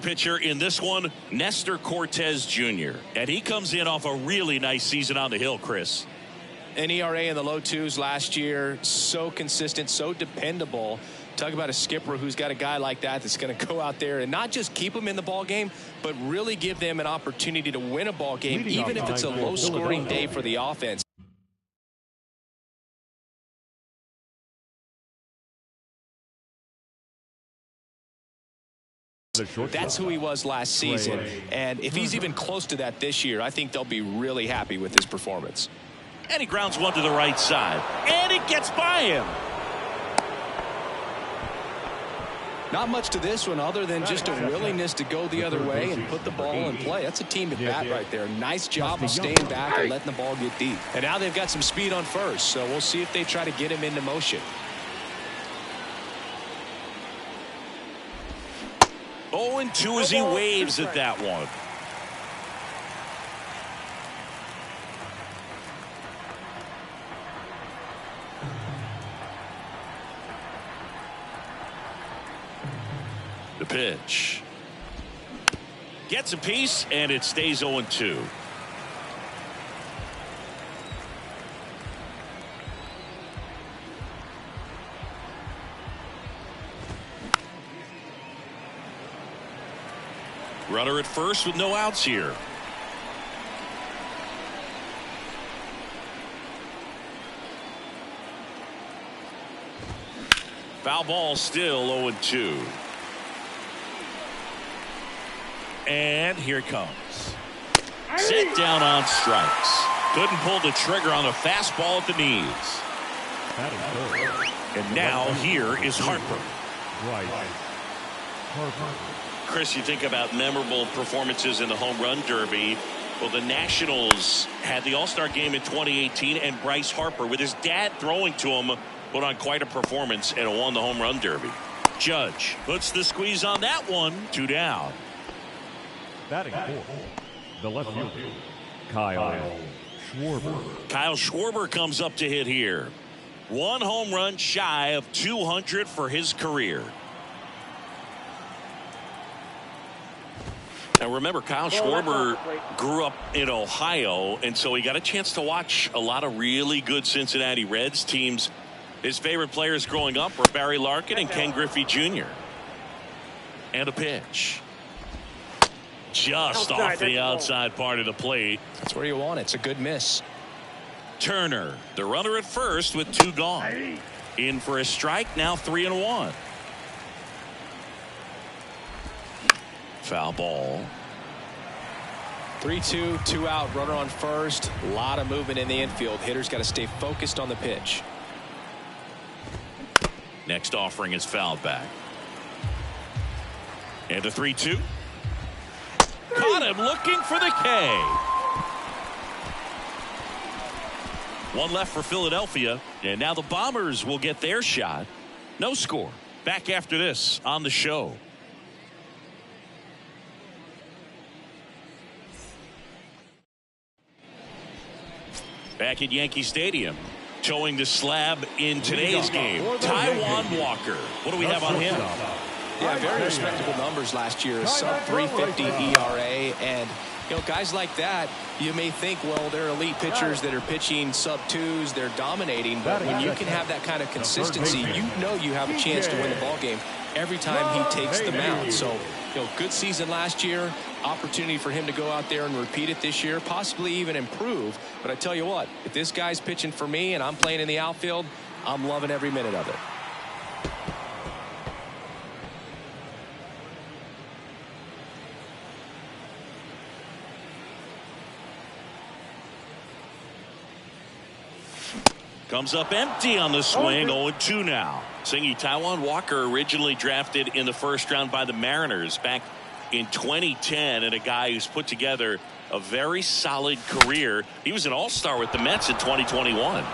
pitcher in this one, Nestor Cortes Jr. And he comes in off a really nice season on the hill, Chris. An ERA in the low twos last year. So consistent, so dependable. Talk about a skipper who's got a guy like that that's going to go out there and not just keep them in the ball game, but really give them an opportunity to win a ball game, even if it's a low-scoring day for the offense. That's who he was last season, and if he's even close to that this year, I think they'll be really happy with his performance. And he grounds one to the right side, and it gets by him. Not much to this one other than just a willingness to go the other way and put the ball in play. That's a team at bat right there. Nice job of staying back and letting the ball get deep. And now they've got some speed on first, so we'll see if they try to get him into motion. 0-2 as he waves at that one. The pitch. Gets a piece, and it stays 0-2. Runner at first with no outs here. Foul ball, still 0-2. And here it comes. Set down on strikes. Couldn't pull the trigger on the fastball at the knees. And now here is Harper. Chris, you think about memorable performances in the home run derby. Well, the Nationals had the All-Star game in 2018, and Bryce Harper, with his dad throwing to him, put on quite a performance and won the home run derby. Judge puts the squeeze on that one. 2 down. Batting fourth, the left fielder, Kyle Schwarber. Kyle Schwarber comes up to hit here. 1 home run shy of 200 for his career. Now remember, Kyle Schwarber grew up in Ohio, and so he got a chance to watch a lot of really good Cincinnati Reds teams. His favorite players growing up were Barry Larkin and Ken Griffey Jr. And a pitch. Just off the outside part of the plate. That's where you want it. It's a good miss. Turner, the runner at first with 2 gone. In for a strike, now 3-1. Foul ball. 3-2, 2 out, runner on first. A lot of movement in the infield. Hitter's got to stay focused on the pitch. Next offering is fouled back. And a 3-2. Caught him looking for the K. 1 left for Philadelphia, and now the Bombers will get their shot. No score. Back after this on the show. Back at Yankee Stadium, towing the slab in today's game, Taijuan Walker. What do we have on him? Yeah, very respectable numbers last year. Sub 350 ERA, and you know, guys like that, you may think, well, they're elite pitchers that are pitching sub 2s, they're dominating, but when you can have that kind of consistency, you know you have a chance to win the ball game every time he takes the mound. So, you know, good season last year, opportunity for him to go out there and repeat it this year, possibly even improve. But I tell you what, if this guy's pitching for me and I'm playing in the outfield, I'm loving every minute of it. Comes up empty on the swing. 0-2 now. Singy, Taijuan Walker, originally drafted in the first round by the Mariners back in 2010, and a guy who's put together a very solid career. He was an all-star with the Mets in 2021.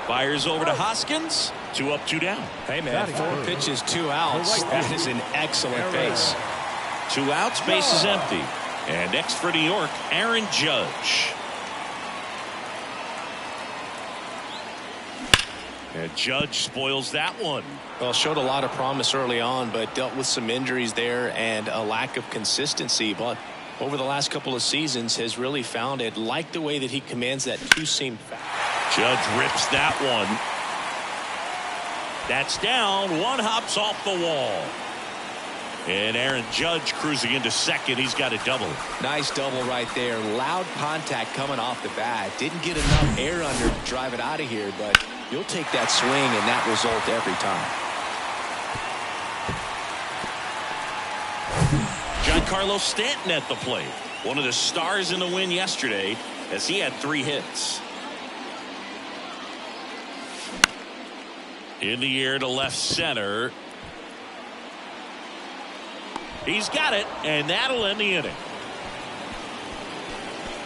Fires over to Hoskins. 2 up, 2 down. Hey, man, 4 pitches, 2 outs. That is an excellent base. 2 outs, base is empty. And next for New York, Aaron Judge. And Judge spoils that one. Well, showed a lot of promise early on, but dealt with some injuries there and a lack of consistency. But over the last couple of seasons has really found it. Like the way that he commands that two-seam. Judge rips that one. That's down. One hops off the wall. And Aaron Judge cruising into second. He's got a double. Nice double right there. Loud contact coming off the bat. Didn't get enough air under to drive it out of here, but you'll take that swing and that result every time. Giancarlo Stanton at the plate. One of the stars in the win yesterday as he had 3 hits. In the air to left center. He's got it, and that'll end the inning.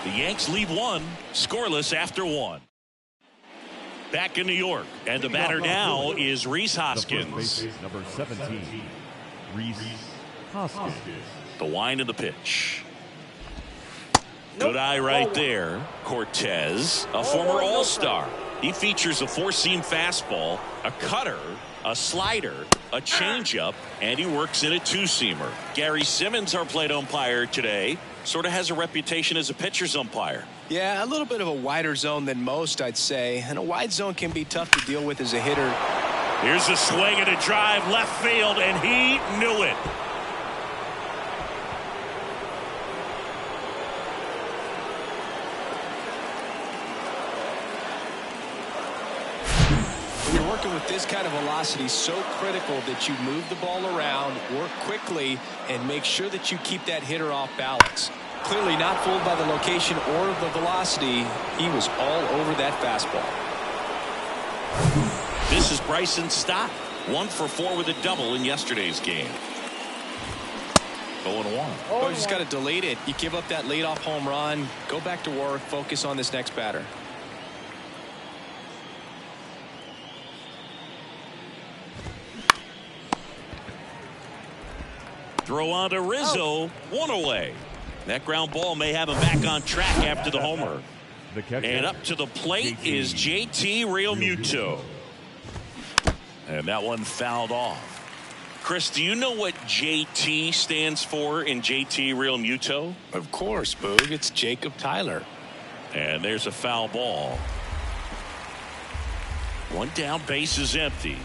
The Yanks leave one, scoreless after 1. Back in New York, and the batter now is Rhys Hoskins. Number 17, Rhys Hoskins. The wind of the pitch. Good eye right there. Cortez, a former All-Star. He features a 4-seam fastball, a cutter, a slider, a changeup, and he works in a 2-seamer. Gary Simmons, our plate umpire today, sort of has a reputation as a pitcher's umpire. Yeah, a little bit of a wider zone than most, I'd say. And a wide zone can be tough to deal with as a hitter. Here's a swing and a drive left field, and he knew it. With this kind of velocity, so critical that you move the ball around, work quickly, and make sure that you keep that hitter off balance. Clearly not fooled by the location or the velocity. He was all over that fastball. This is Bryson Stott, 1 for 4 with a double in yesterday's game. 0-1. Oh, you just got to delete it. You give up that leadoff home run, go back to work, focus on this next batter. Throw on to Rizzo, 1 away. That ground ball may have him back on track after the homer. And up to the plate is JT Realmuto. And that one fouled off. Chris, do you know what JT stands for in JT Realmuto? Of course, Boog. It's Jacob Tyler. And there's a foul ball. 1 down, base is empty.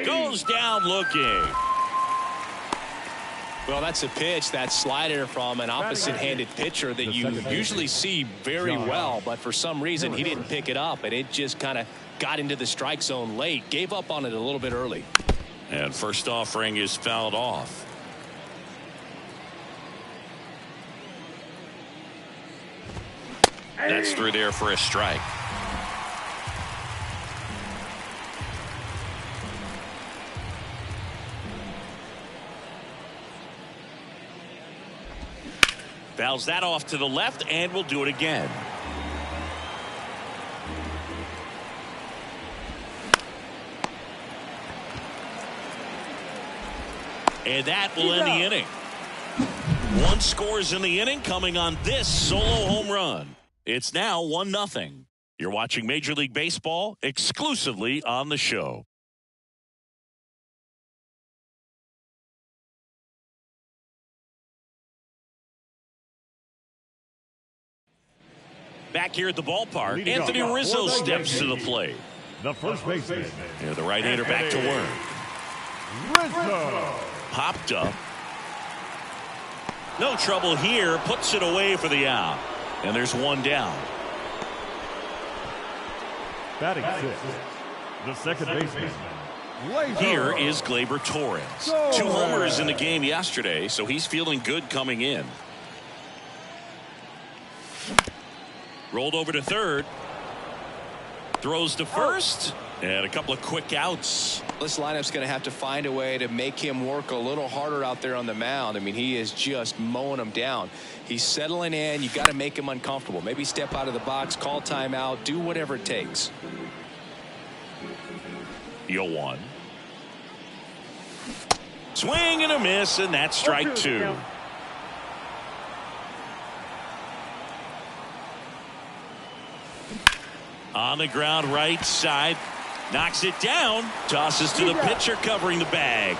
Goes down looking. Well, that's a pitch, that slider from an opposite-handed pitcher that you usually see very well, but for some reason he didn't pick it up, and it just kind of got into the strike zone late, gave up on it a little bit early. And first offering is fouled off. That's through there for a strike. Fouls that off to the left, and we'll do it again. And that will end the inning. 1 scores in the inning coming on this solo home run. It's now 1-0. You're watching Major League Baseball exclusively on the show. Back here at the ballpark, Anthony Rizzo steps to the plate. The first baseman. Yeah, the right-hander back to work. Rizzo. Popped up. No trouble here. Puts it away for the out. And there's 1 down. Batting 6th. The second baseman. Here is Gleyber Torres. 2 homers in the game yesterday, so he's feeling good coming in. Rolled over to third. Throws to first. And a couple of quick outs. This lineup's going to have to find a way to make him work a little harder out there on the mound. I mean, he is just mowing them down. He's settling in. You got to make him uncomfortable. Maybe step out of the box, call timeout, do whatever it takes. 0-1. Swing and a miss, and that's strike 2. On the ground right side. Knocks it down. Tosses to the pitcher covering the bag.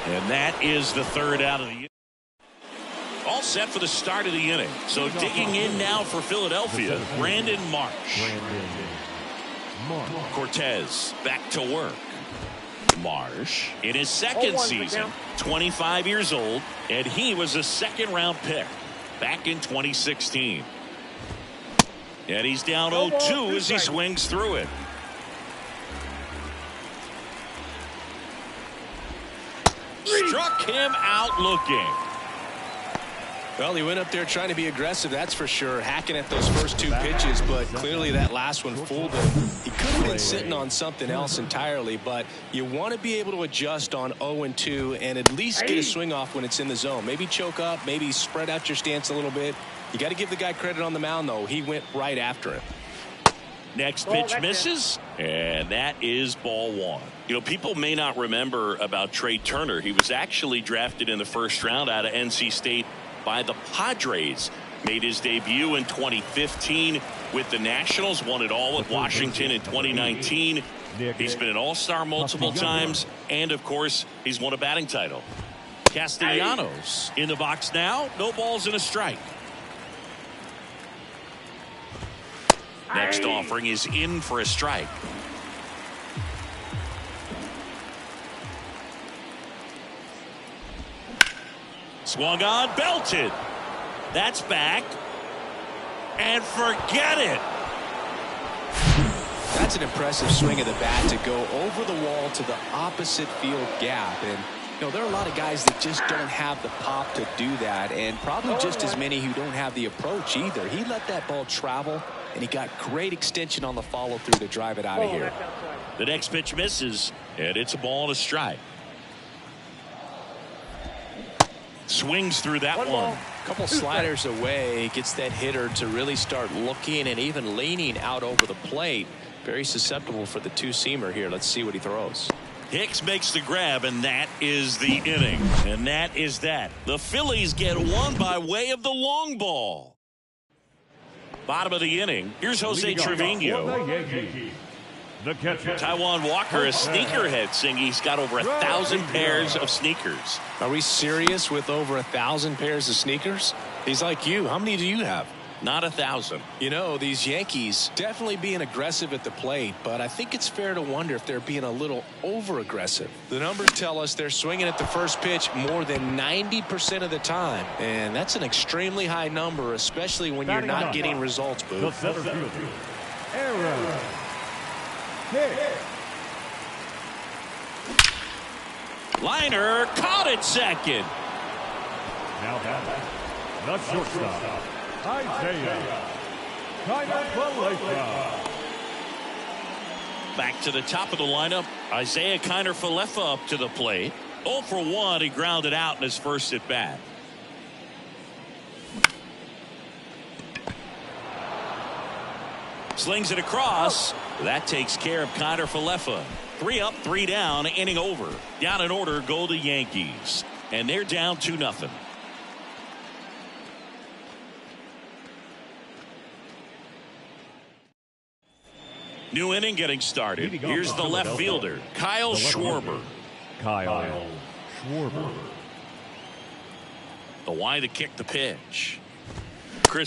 And that is the third out of the inning. All set for the start of the inning. So digging in now for Philadelphia, Brandon Marsh. Cortez back to work. Marsh in his second season, 25 years old, and he was a second-round pick back in 2016. And he's down 0-2 as he swings through it. Struck him out looking. Well, he went up there trying to be aggressive, that's for sure, hacking at those first two pitches, but clearly that last one fooled him. He could have been sitting on something else entirely, but you want to be able to adjust on 0-2 and at least get a swing off when it's in the zone. Maybe choke up, maybe spread out your stance a little bit. You got to give the guy credit on the mound, though. He went right after him. Next pitch misses, and that is ball one. You know, people may not remember about Trey Turner. He was actually drafted in the first round out of NC State by the Padres. Made his debut in 2015 with the Nationals, won it all with Washington in 2019. He's been an all-star multiple times, and of course he's won a batting title. Castellanos in the box now. No balls and a strike. Next offering is in for a strike. Swung on, belted. That's back. And forget it. That's an impressive swing of the bat to go over the wall to the opposite field gap. And, you know, there are a lot of guys that just don't have the pop to do that. And probably just as many who don't have the approach either. He let that ball travel, and he got great extension on the follow through to drive it out of here. The next pitch misses, and it's a ball and a strike. Swings through that one. A couple sliders away, gets that hitter to really start looking and even leaning out over the plate. Very susceptible for the two-seamer here. Let's see what he throws. Hicks makes the grab, and that is the inning. And that is that. The Phillies get one by way of the long ball. Bottom of the inning. Here's Jose Trevino. The catcher, Taijuan Walker, a sneakerhead, saying he's got over 1,000 pairs of sneakers. Are we serious with over 1,000 pairs of sneakers? He's like you. How many do you have? Not 1,000. You know, these Yankees definitely being aggressive at the plate, but I think it's fair to wonder if they're being a little over-aggressive. The numbers tell us they're swinging at the first pitch more than 90% of the time, and that's an extremely high number, especially when you're not getting results, Boo. the center fielder, Aaron Hicks. Liner caught it second. Now batting, the shortstop, Isaiah Kiner-Falefa. Back to the top of the lineup, Isaiah Kiner-Falefa up to the plate. 0 for 1, he grounded out in his first at bat. Slings it across. That takes care of Kiner-Falefa. 3 up, 3 down, inning over. Down in order go the Yankees. And they're down 2-0. New inning getting started. Here's the left fielder, Kyle Schwarber. Kyle Schwarber. The wide to kick the pitch.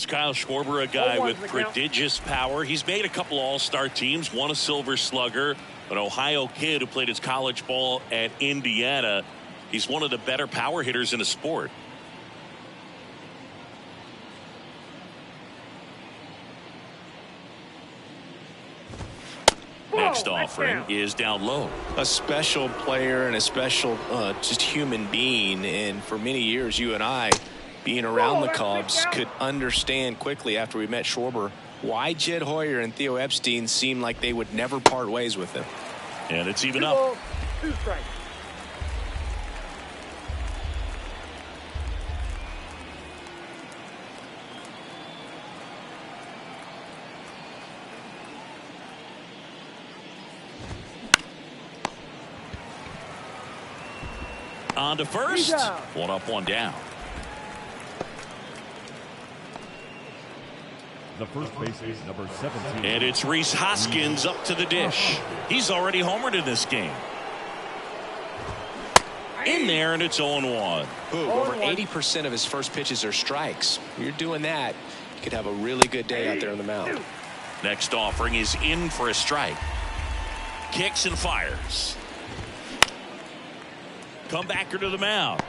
Kyle Schwarber, a guy with prodigious power. He's made a couple all-star teams, won a Silver Slugger, an Ohio kid who played his college ball at Indiana. He's one of the better power hitters in the sport. Next offering is down low. A special player and a special just human being, and for many years you and I, being around the Cubs, could understand quickly after we met Schwarber why Jed Hoyer and Theo Epstein seemed like they would never part ways with him. And it's even up. 2 strikes. On to first. 1 up, 1 down. The first baseman, number 17. And it's Rhys Hoskins up to the dish. He's already homered in this game. In there, and it's 0-1. Over 80% of his first pitches are strikes. You're doing that, you could have a really good day out there on the mound. Next offering is in for a strike. Kicks and fires. Comebacker to the mound.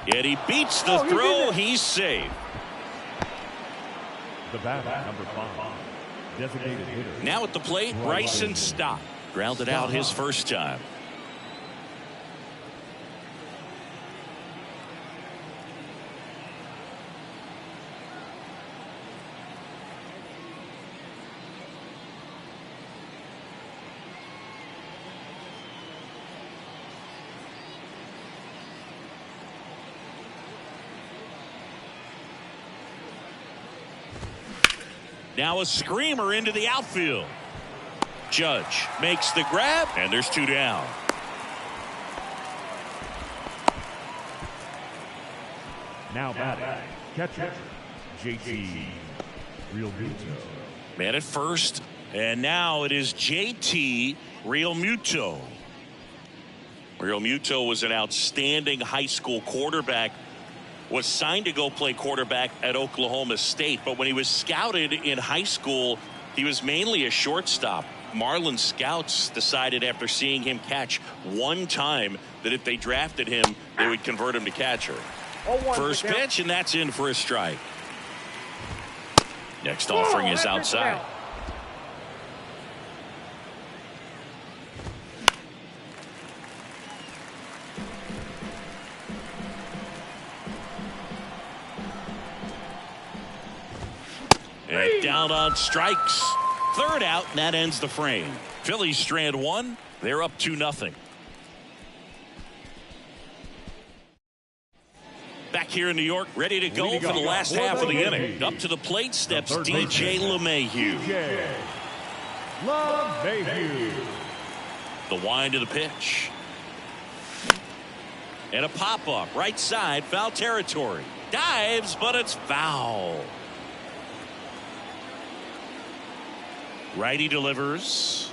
Yet he beats the throw. He's safe. The batter, number 5. Designated hitter. Now at the plate, Bryson Stott. Grounded out his first time. Now a screamer into the outfield. Judge makes the grab, and there's 2 down. Now batting, catcher, JT Realmuto. Man at first, and now it is JT Realmuto. Realmuto was an outstanding high school quarterback. Was signed to go play quarterback at Oklahoma State, but when he was scouted in high school, he was mainly a shortstop. Marlin scouts decided after seeing him catch one time that if they drafted him, they would convert him to catcher. First pitch, and that's in for a strike. Next offering is outside. And down on strikes. Third out, and that ends the frame. Phillies strand 1. They're up 2-0. Back here in New York, ready to go for the last half of the inning. Up to the plate steps DJ LeMahieu. The wind of the pitch. And a pop-up, right side, foul territory. Dives, but it's foul. Righty delivers.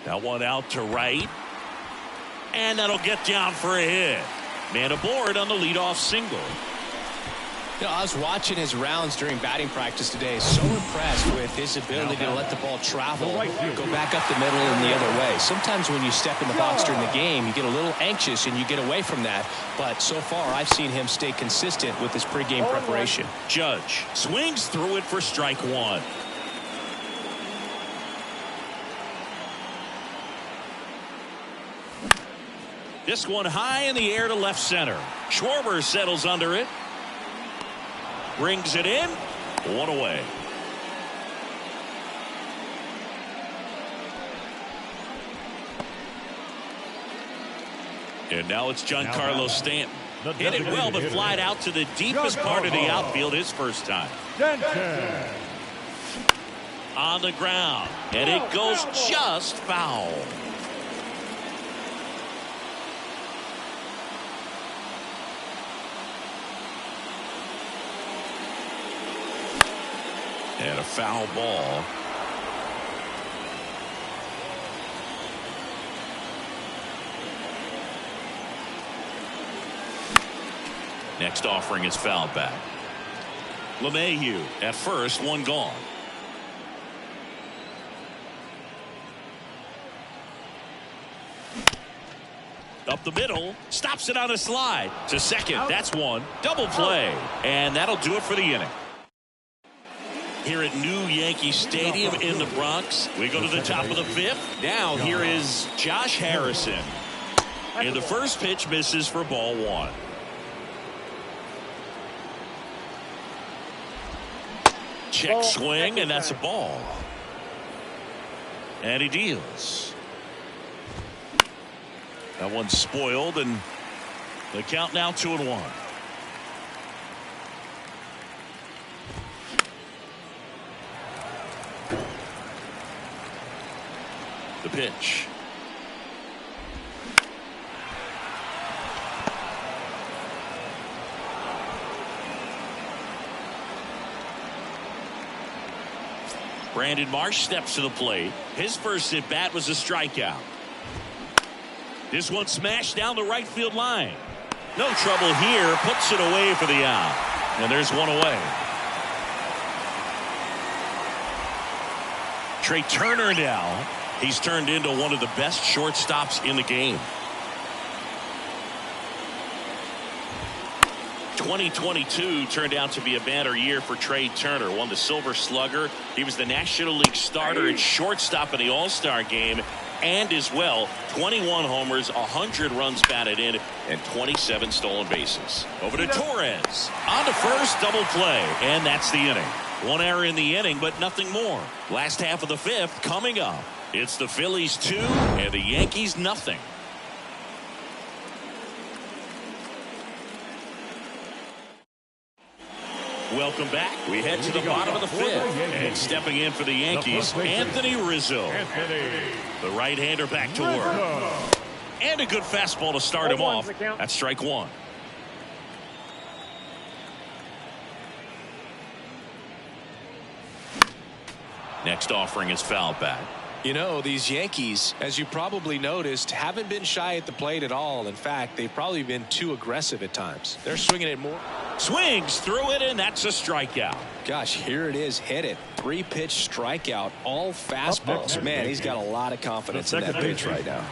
That one out to right. And that'll get down for a hit. Man aboard on the leadoff single. You know, I was watching his rounds during batting practice today. So impressed with his ability to let the ball travel, go back up the middle and the other way. Sometimes when you step in the box during the game, you get a little anxious and you get away from that. But so far, I've seen him stay consistent with his pregame preparation. Judge swings through it for strike 1. This one high in the air to left center. Schwarber settles under it. Brings it in. 1 away. And now it's Giancarlo Stanton. Hit it well, but flied out to the deepest part of the outfield his first time. On the ground. And it goes just foul. And a foul ball. Next offering is fouled back. LeMahieu at first, 1 gone. Up the middle, stops it on a slide to second. That's 1. Double play, and that'll do it for the inning. Here at New Yankee Stadium in the Bronx, we go to the top of the 5th. Now here is Josh Harrison. And the first pitch misses for ball 1. Check swing, and that's a ball. And he deals. That one's spoiled, and the count now 2-1. The pitch. Brandon Marsh steps to the plate. His first at bat was a strikeout. This one smashed down the right field line. No trouble here. Puts it away for the out. And there's one away. Trey Turner now. He's turned into one of the best shortstops in the game. 2022 turned out to be a banner year for Trey Turner. Won the Silver Slugger. He was the National League starter at shortstop in the All-Star game. And as well, 21 homers, 100 runs batted in, and 27 stolen bases. Over to Torres. On to first, double play. And that's the inning. One error in the inning, but nothing more. Last half of the fifth coming up. It's the Phillies 2 and the Yankees nothing. Welcome back. We head to the bottom of the fifth. And stepping in for the Yankees, Anthony Rizzo. The right-hander back to work. And a good fastball to start him off. That's strike one. Next offering is fouled back. You know, these Yankees, as you probably noticed, haven't been shy at the plate at all. In fact, they've probably been too aggressive at times. They're swinging it more. Swings through it, and that's a strikeout. Gosh, here it is. Hit it. 3-pitch strikeout. All fastballs. Man, he's got a lot of confidence in that pitch right now.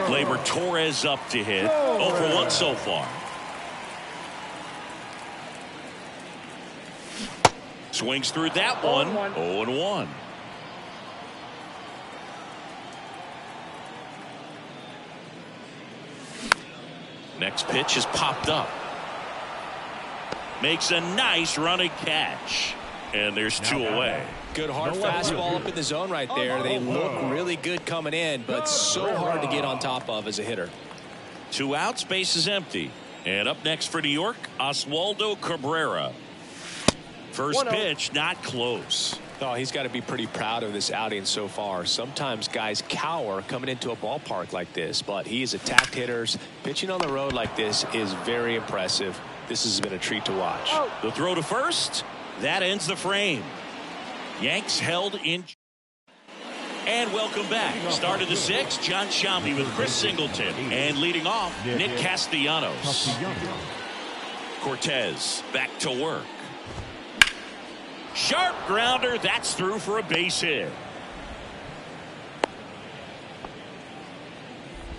Gleyber Torres up to hit. 0 for 1 so far. Swings through that one. 0-1. Next pitch is popped up. Makes a nice running catch. And there's 2 away. Good hard fastball up in the zone right there. They look really good coming in, but so hard to get on top of as a hitter. 2 outs, base is empty. And up next for New York, Oswaldo Cabrera. First pitch, not close. Oh, he's got to be pretty proud of this outing so far. Sometimes guys cower coming into a ballpark like this, but he's attacked hitters. Pitching on the road like this is very impressive. This has been a treat to watch. The throw to first. That ends the frame. Yanks held in. And welcome back. Start of the 6th. John Sciambi with Chris Singleton. And leading off, Nick Castellanos. Cortez back to work. Sharp grounder. That's through for a base hit.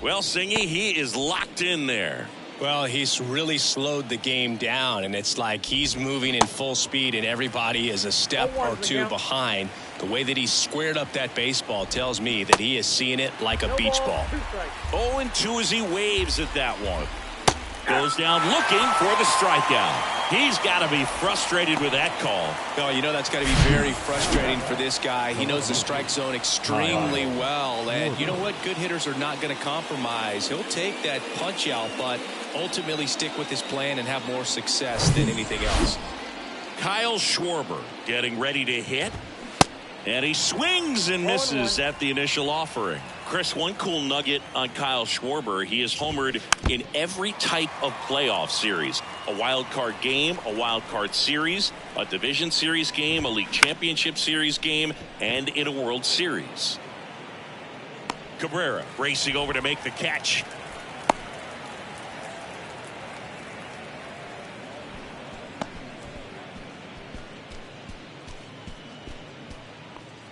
Well, Singy, he is locked in there. Well, he's really slowed the game down, and it's like he's moving in full speed, and everybody is a step or 2 behind. The way that he squared up that baseball tells me that he is seeing it like a beach ball. 0-2 as he waves at that one. Goes down looking for the strikeout. He's got to be frustrated with that call. Oh, you know that's got to be very frustrating for this guy. He knows the strike zone extremely well. And you know what? Good hitters are not going to compromise. He'll take that punch out, but ultimately stick with his plan and have more success than anything else. Kyle Schwarber getting ready to hit. And he swings and misses at the initial offering. Chris, one cool nugget on Kyle Schwarber. He has homered in every type of playoff series. A wild card game, a wild card series, a division series game, a league championship series game, and in a World Series. Cabrera racing over to make the catch.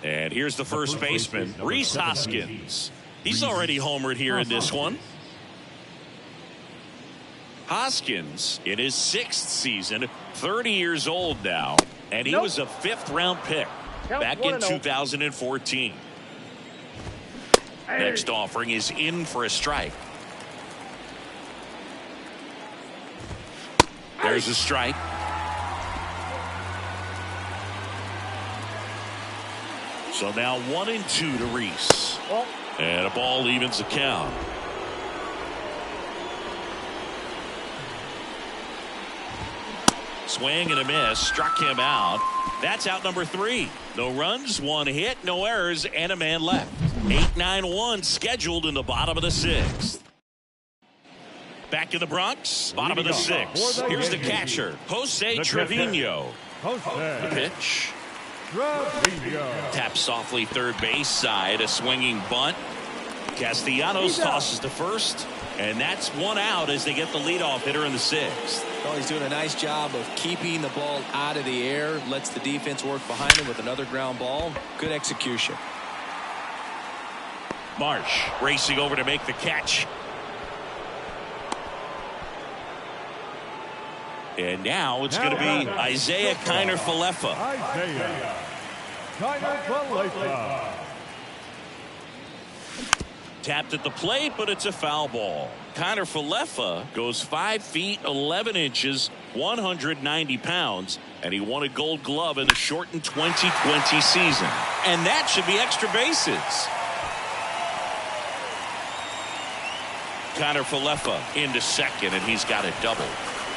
And here's the first baseman, Rhys Hoskins. He's already homered here in this one. Hoskins in his 6th season, 30 years old now, and he was a 5th-round pick back in 2014. Next offering is in for a strike. There's a strike. So now 1-2 to Rhys. And a ball evens the count. Swing and a miss. Struck him out. That's out number 3. No runs, 1 hit, no errors, and a man left. 8-9-1 scheduled in the bottom of the 6th. Back in the Bronx, bottom of the 6th. Here's the catcher, Jose Trevino. The pitch. Trevino. Tap softly third base side. A swinging bunt. Castellanos tosses to first. And that's one out as they get the leadoff hitter in the sixth. Well, he's doing a nice job of keeping the ball out of the air. Lets the defense work behind him with another ground ball. Good execution. Marsh racing over to make the catch. And now it's going to be Isaiah Kiner-Falefa. Isaiah Kiner-Falefa. Tapped at the plate, but it's a foul ball. Kiner-Falefa goes 5 feet 11 inches, 190 pounds, and he won a Gold Glove in the shortened 2020 season. And that should be extra bases. Kiner-Falefa into second, and he's got a double.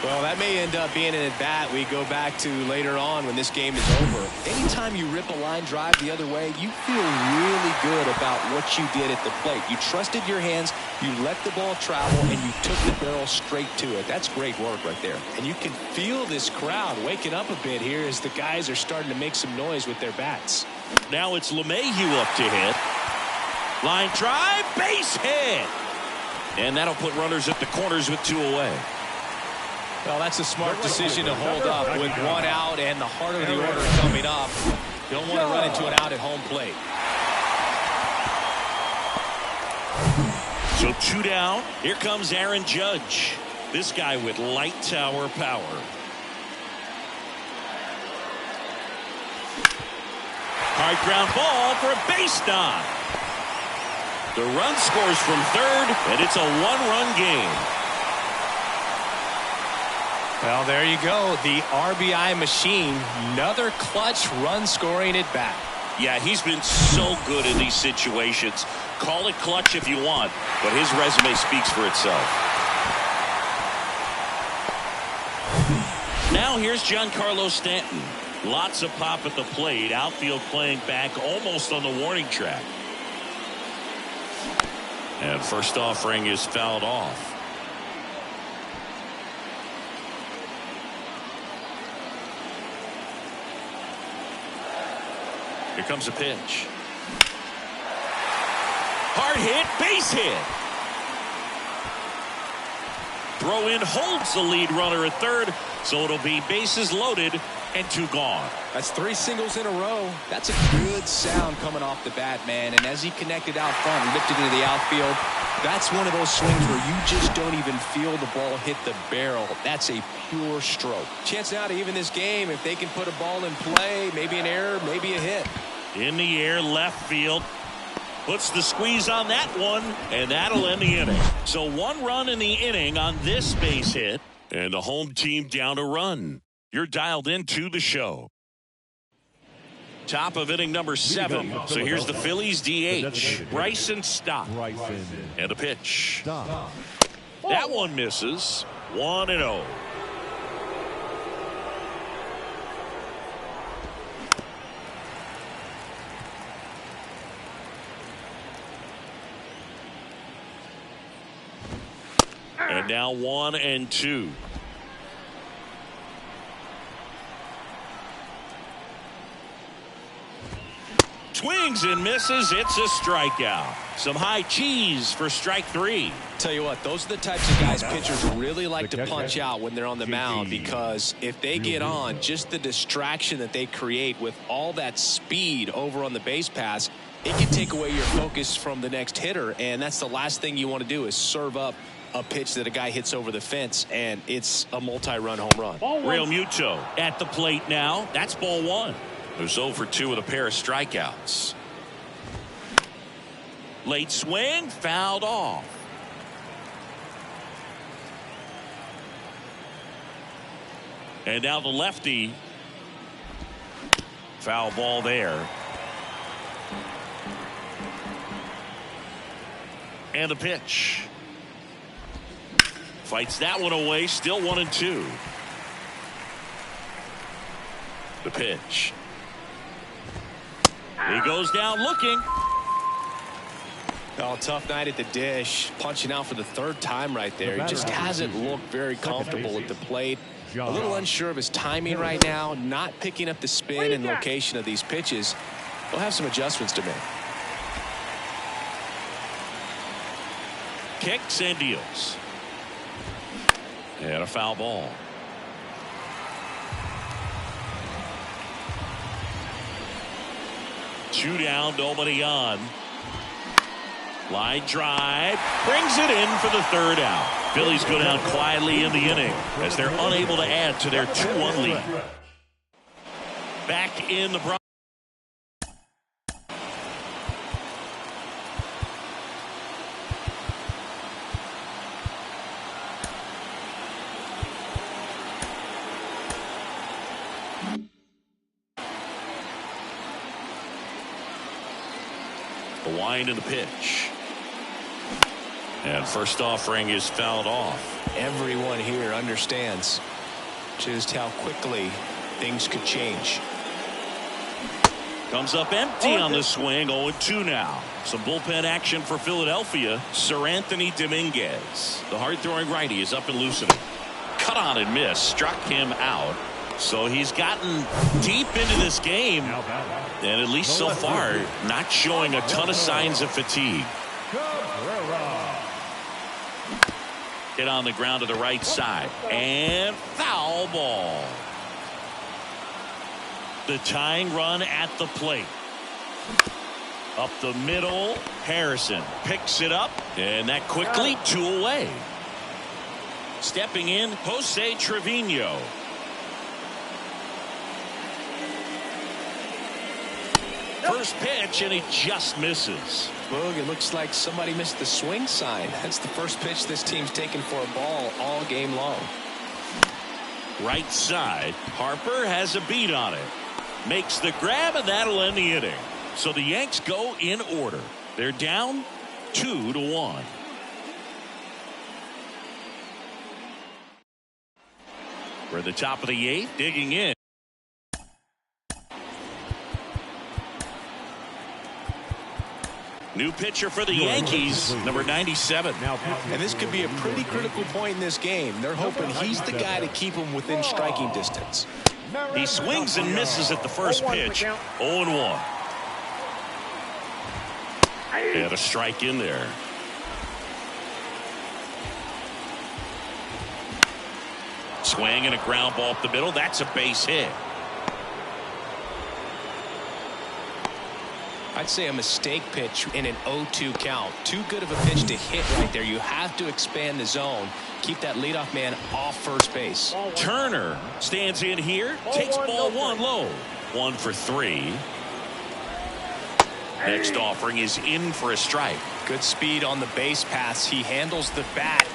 Well, that may end up being an at-bat we go back to later on when this game is over. Anytime you rip a line drive the other way, you feel really good about what you did at the plate. You trusted your hands, you let the ball travel, and you took the barrel straight to it. That's great work right there. And you can feel this crowd waking up a bit here as the guys are starting to make some noise with their bats. Now it's LeMahieu up to hit. Line drive, base hit. And that'll put runners at the corners with 2 away. Well, that's a smart decision to hold up with 1 out and the heart of the order coming up. Don't want to run into an out at home plate. So 2 down. Here comes Aaron Judge. This guy with light tower power. Hard ground ball for a base knock. The run scores from third, and it's a 1-run game. Well, there you go. The RBI machine. Another clutch run scoring at bat. Yeah, he's been so good in these situations. Call it clutch if you want, but his resume speaks for itself. Now here's Giancarlo Stanton. Lots of pop at the plate. Outfield playing back almost on the warning track. And first offering is fouled off. Here comes a pitch. Hard hit, base hit. Throw in holds the lead runner at third, so it'll be bases loaded and 2 gone. That's 3 singles in a row. That's a good sound coming off the bat, man. And as he connected out front and lifted into the outfield, that's one of those swings where you just don't even feel the ball hit the barrel. That's a pure stroke. Chance now to even this game if they can put a ball in play, maybe an error, maybe a hit. In the air, left field. Puts the squeeze on that one, and that'll end the inning. So 1 run in the inning on this base hit, and the home team down a run. You're dialed into the show. Top of inning number 7. So here's the Phillies DH, Bryson Stott. And a pitch. That one misses. 1-0. And now 1-2. Swings and misses. It's a strikeout. Some high cheese for strike 3. Tell you what, those are the types of guys pitchers really like to punch out when they're on the mound, because if they get on, just the distraction that they create with all that speed over on the base pass, it can take away your focus from the next hitter, and that's the last thing you want to do is serve up a pitch that a guy hits over the fence, and it's a multi-run home run. Real Muto at the plate now. That's ball 1. There's 0 for 2 with a pair of strikeouts. Late swing, fouled off. And now the lefty. Foul ball there. And the pitch. Fights that one away. Still 1-2. The pitch. He goes down looking. Oh, tough night at the dish. Punching out for the 3rd time right there. He just hasn't looked very comfortable at the plate. A little unsure of his timing right now. Not picking up the spin and location of these pitches. He'll have some adjustments to make. Kicks and deals. And a foul ball. Two down, nobody on. Line drive, brings it in for the 3rd out. Phillies go down quietly in the inning as they're unable to add to their 2-1 lead. Back in the Bronx. The wind and the pitch. And first offering is fouled off. Everyone here understands just how quickly things could change. Comes up empty on the swing. 0-2 now. Some bullpen action for Philadelphia. Sir Anthony Dominguez, the hard-throwing righty, is up and loosening. Cut on and miss. Struck him out. So he's gotten deep into this game, and at least so far, not showing a ton of signs of fatigue. Hit on the ground to the right side, and foul ball. The tying run at the plate. Up the middle, Harrison picks it up, and that quickly 2 away. Stepping in, Jose Trevino. First pitch, and he just misses. Boog, it looks like somebody missed the swing sign. That's the first pitch this team's taken for a ball all game long. Right side, Harper has a beat on it. Makes the grab, and that'll end the inning. So the Yanks go in order. They're down 2-1. We're at the top of the 8th, digging in. New pitcher for the Yankees, number 97. And this could be a pretty critical point in this game. They're hoping he's the guy to keep them within striking distance. He swings and misses at the first pitch. 0-1. And a strike in there. Swing and a ground ball up the middle. That's a base hit. I'd say a mistake pitch in an 0-2 count. Too good of a pitch to hit right there. You have to expand the zone. Keep that leadoff man off first base. Turner stands in here. Takes ball 1 low. 1 for 3. Next offering is in for a strike. Good speed on the base paths. He handles the bat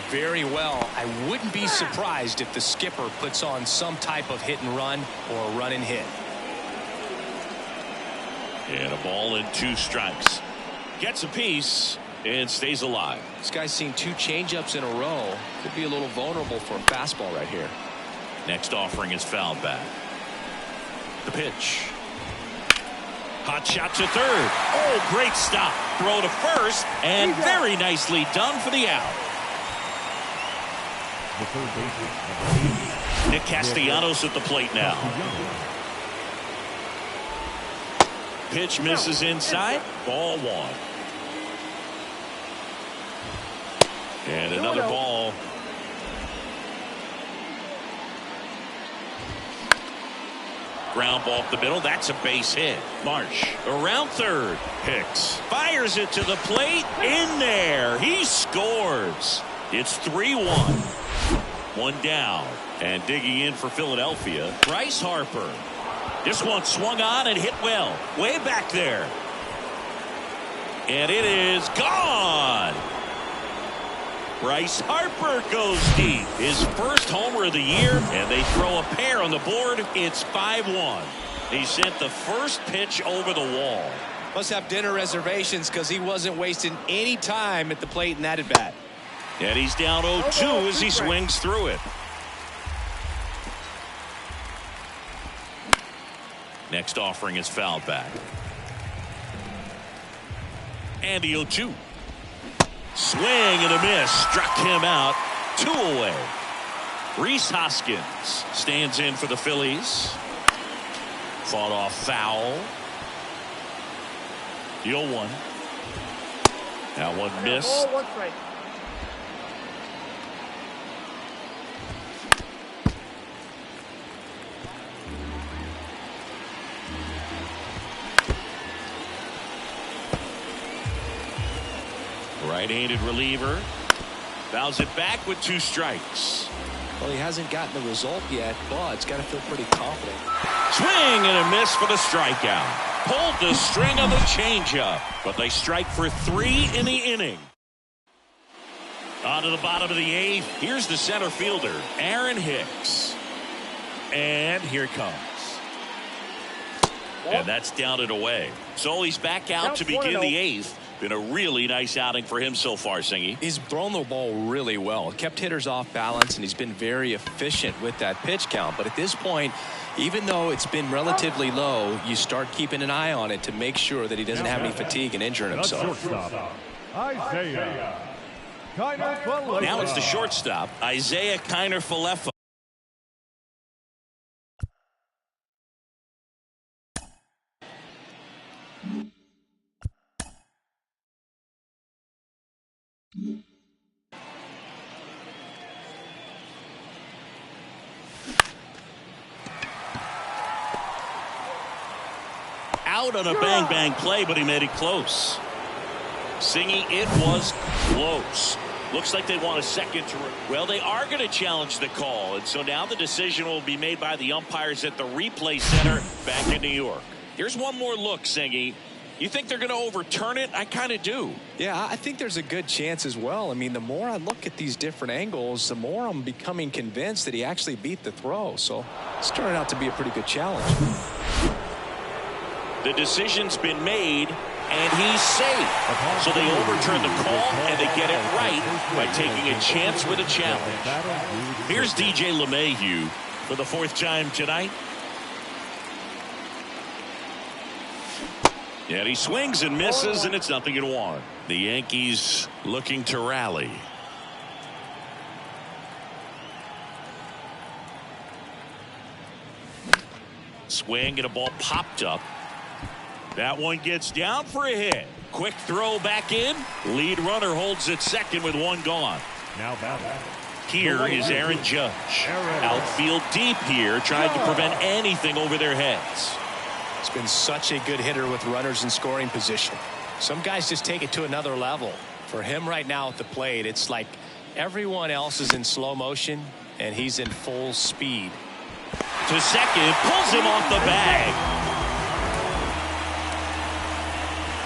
very well. I wouldn't be surprised if the skipper puts on some type of hit and run or a run and hit. And a ball and 2 strikes. Gets a piece and stays alive. This guy's seen 2 changeups in a row. Could be a little vulnerable for a fastball right here. Next offering is fouled back. The pitch. Hot shot to third. Oh, great stop. Throw to first, and very nicely done for the out. Nick Castellanos at the plate now. Pitch misses inside. Ball 1. And another ball. Ground ball up the middle. That's a base hit. Marsh around third. Hicks fires it to the plate. In there. He scores. It's 3-1. 1 down. And digging in for Philadelphia, Bryce Harper. This one swung on and hit well. Way back there. And it is gone. Bryce Harper goes deep. His first homer of the year, and they throw a pair on the board. It's 5-1. He sent the first pitch over the wall. Must have dinner reservations because he wasn't wasting any time at the plate in that at bat. And he's down 0-2 as he swings through it. Next offering is fouled back. And the 0-2. Swing and a miss. Struck him out. 2 away. Rhys Hoskins stands in for the Phillies. Fought off foul. The 0-1. That one missed. Right-handed reliever. Fouls it back with 2 strikes. Well, he hasn't gotten the result yet, but it's got to feel pretty confident. Swing and a miss for the strikeout. Pulled the string of the changeup, but they strike for 3 in the inning. On to the bottom of the 8th. Here's the center fielder, Aaron Hicks. And here it comes. And that's down and away. So he's back out to begin the 8th. Been a really nice outing for him so far, Singy. He's thrown the ball really well. Kept hitters off balance, and he's been very efficient with that pitch count. But at this point, even though it's been relatively low, you start keeping an eye on it to make sure that he doesn't have any fatigue and injuring himself. Isaiah Now it's the shortstop, Isaiah Kiner-Falefa. Out on a bang-bang play, but he made it close. Singy, it was close. Looks like they want a second to... Well, they are going to challenge the call, and so now the decision will be made by the umpires at the replay center back in New York. Here's one more look, Singy. You think they're going to overturn it? I kind of do. Yeah, I think there's a good chance as well. I mean, the more I look at these different angles, the more I'm becoming convinced that he actually beat the throw. So it's turning out to be a pretty good challenge. The decision's been made, and he's safe. So they overturn the call, and they get it right by taking a chance with a challenge. Here's DJ LeMahieu for the 4th time tonight. And he swings and misses, and it's 0-1. The Yankees looking to rally. Swing, and a ball popped up. That one gets down for a hit. Quick throw back in. Lead runner holds at second with 1 gone. Now batting. Here is Aaron Judge. Outfield deep here, trying to prevent anything over their heads. He's been such a good hitter with runners in scoring position. Some guys just take it to another level. For him right now at the plate, it's like everyone else is in slow motion, and he's in full speed. To second, pulls him off the bag.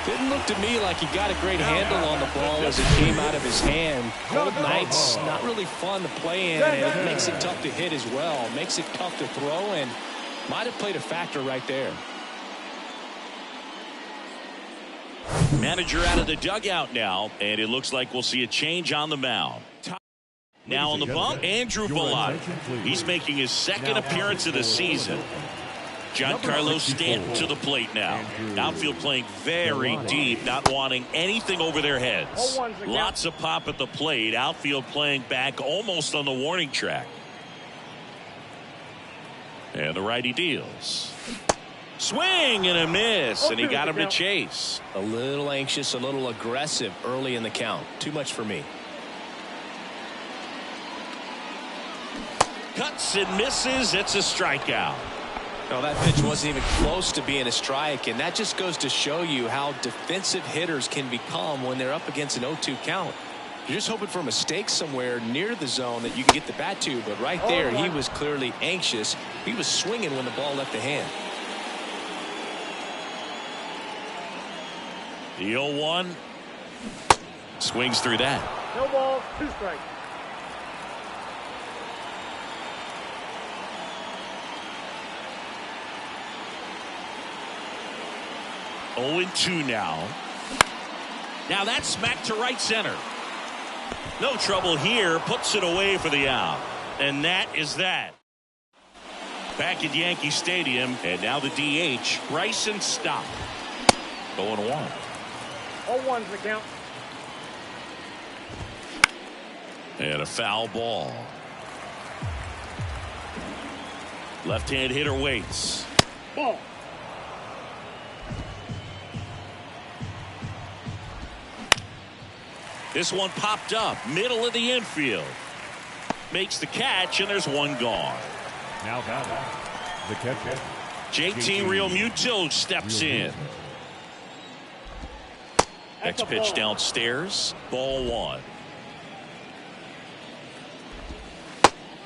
Didn't look to me like he got a great handle on the ball as it came out of his hand. Cold nights, not really fun to play in, and it makes it tough to hit as well. Makes it tough to throw, and might have played a factor right there. Manager out of the dugout now, and it looks like we'll see a change on the mound. Now on the bump, Andrew Bellatti. He's making his 2nd appearance of the season. Giancarlo Stanton to the plate now. Outfield playing very deep, not wanting anything over their heads. Lots of pop at the plate. Outfield playing back almost on the warning track. And the righty deals. Swing and a miss, and he got him to chase. A little anxious, a little aggressive early in the count. Too much for me. Cuts and misses. It's a strikeout. No, that pitch wasn't even close to being a strike, and that just goes to show you how defensive hitters can become when they're up against an 0-2 count. You're just hoping for a mistake somewhere near the zone that you can get the bat to, but right there he was clearly anxious. He was swinging when the ball left the hand. The 0-1 swings through that. No ball, 2 strikes. Oh, 2 now. Now that's smacked to right center. No trouble here. Puts it away for the out. And that is that. Back at Yankee Stadium. And now the DH. Bryson Stott. 0-1. 0-1's the count. And a foul ball. Left-hand hitter waits. Ball. This one popped up, middle of the infield. Makes the catch, and there's one gone. Now batting, the catcher, JT Realmuto steps in. Next pitch downstairs, ball one.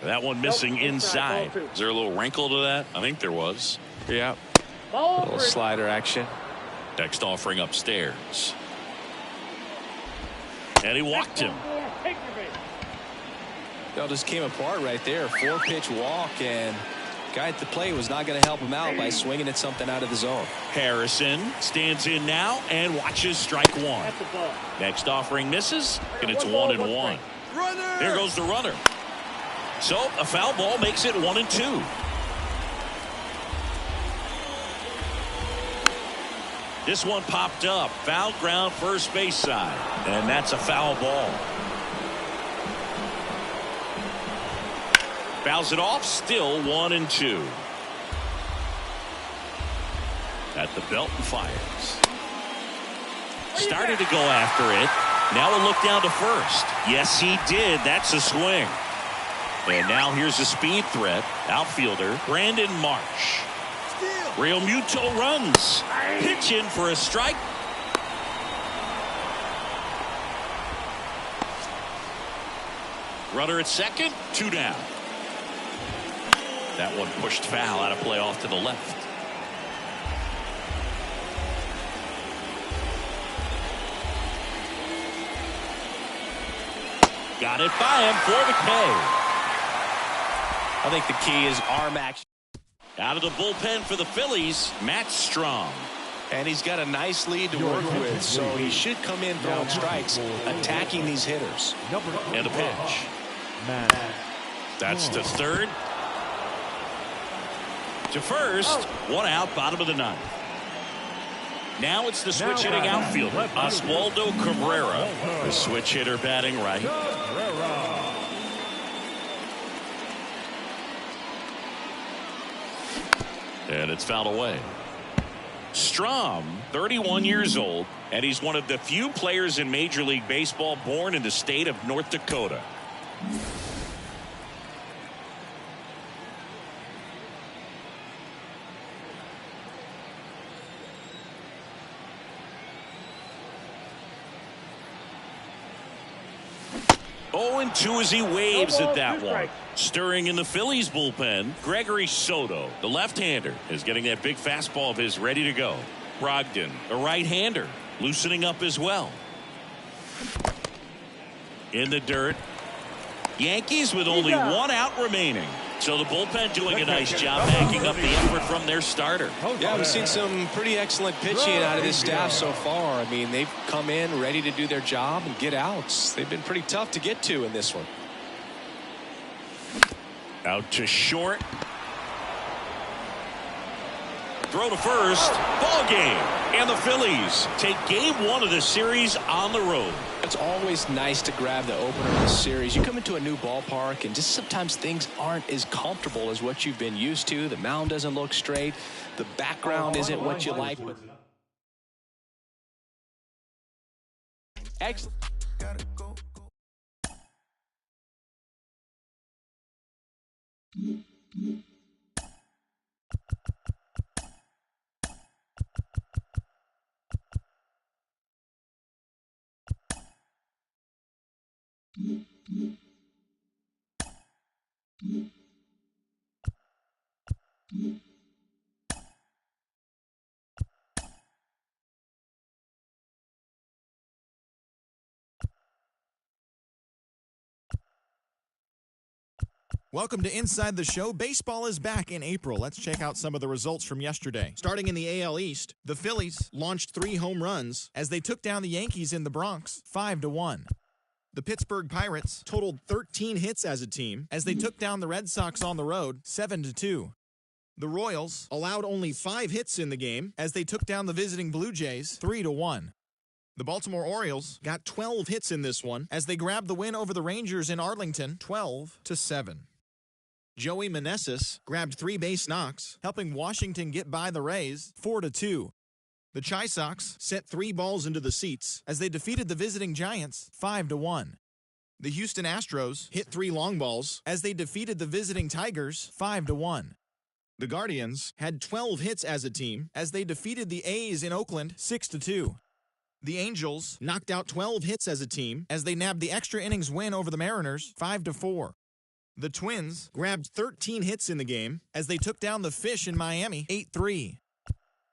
That one missing inside. Is there a little wrinkle to that? I think there was. Yeah. A little slider action. Next offering upstairs. And he walked him. It all just came apart right there. 4-pitch walk, and guy at the plate was not going to help him out by swinging at something out of the zone. Harrison stands in now and watches strike one. Next offering misses, and it's 1-1. Here goes the runner. So a foul ball makes it 1-2. This one popped up, foul ground first base side, and that's a foul ball. Fouls it off, still 1-2. At the belt and fires. Started to go after it. Now a look down to first. Yes, he did. That's a swing. And now here's a speed threat. Outfielder Brandon Marsh. Realmuto runs. Pitch in for a strike. Runner at second, 2 down. That one pushed foul, out of play off to the left. Got it by him for the K. I think the key is arm action. Out of the bullpen for the Phillies, Matt Strom. And he's got a nice lead to work with, so he should come in throwing strikes, attacking these hitters. And a pitch. That's to third. To first, 1 out, bottom of the 9th. Now it's the switch hitting outfielder, Oswaldo Cabrera. The switch hitter batting right. And it's fouled away. Strom, 31 years old, and he's one of the few players in Major League Baseball born in the state of North Dakota. Oh, and 2 as he waves at that one. Stirring in the Phillies bullpen, Gregory Soto, the left-hander, is getting that big fastball of his ready to go. Brogdon, a right-hander, loosening up as well. In the dirt. Yankees with only 1 out remaining. So the bullpen doing a nice job backing up the effort from their starter. Yeah, we've seen some pretty excellent pitching out of this staff so far. I mean, they've come in ready to do their job and get outs. They've been pretty tough to get to in this one. Out to short. Throw to first. Ball game. And the Phillies take game 1 of the series on the road. It's always nice to grab the opener of the series. You come into a new ballpark and just sometimes things aren't as comfortable as what you've been used to. The mound doesn't look straight. The background isn't what you like. Excellent. Welcome to Inside the Show. Baseball is back in April. Let's check out some of the results from yesterday. Starting in the AL East, the Phillies launched 3 home runs as they took down the Yankees in the Bronx 5-1. The Pittsburgh Pirates totaled 13 hits as a team as they took down the Red Sox on the road 7-2. The Royals allowed only 5 hits in the game as they took down the visiting Blue Jays 3-1. The Baltimore Orioles got 12 hits in this one as they grabbed the win over the Rangers in Arlington 12-7. Joey Meneses grabbed 3 base knocks, helping Washington get by the Rays 4-2. The Chi Sox sent 3 balls into the seats as they defeated the visiting Giants 5-1. The Houston Astros hit 3 long balls as they defeated the visiting Tigers 5-1. The Guardians had 12 hits as a team as they defeated the A's in Oakland 6-2. The Angels knocked out 12 hits as a team as they nabbed the extra innings win over the Mariners 5-4. The Twins grabbed 13 hits in the game as they took down the Fish in Miami 8-3.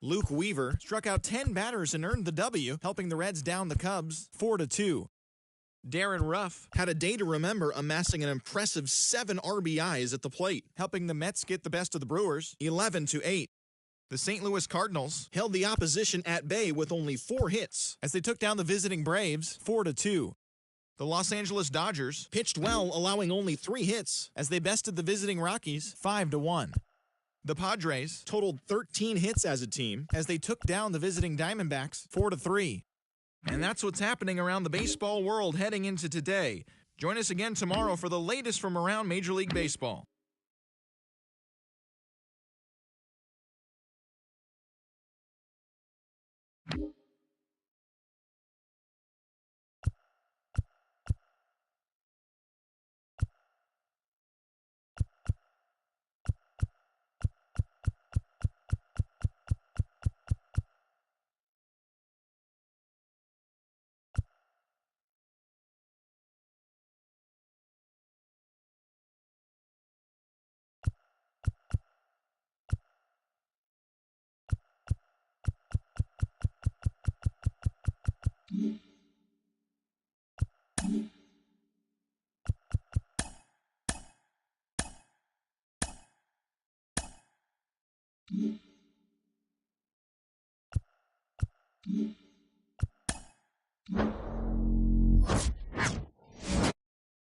Luke Weaver struck out 10 batters and earned the W, helping the Reds down the Cubs 4-2. Darren Ruff had a day to remember, amassing an impressive 7 RBIs at the plate, helping the Mets get the best of the Brewers 11-8. The St. Louis Cardinals held the opposition at bay with only 4 hits as they took down the visiting Braves 4-2. The Los Angeles Dodgers pitched well, allowing only 3 hits as they bested the visiting Rockies 5-1. The Padres totaled 13 hits as a team as they took down the visiting Diamondbacks 4-3. And that's what's happening around the baseball world heading into today. Join us again tomorrow for the latest from around Major League Baseball. Mm-hmm.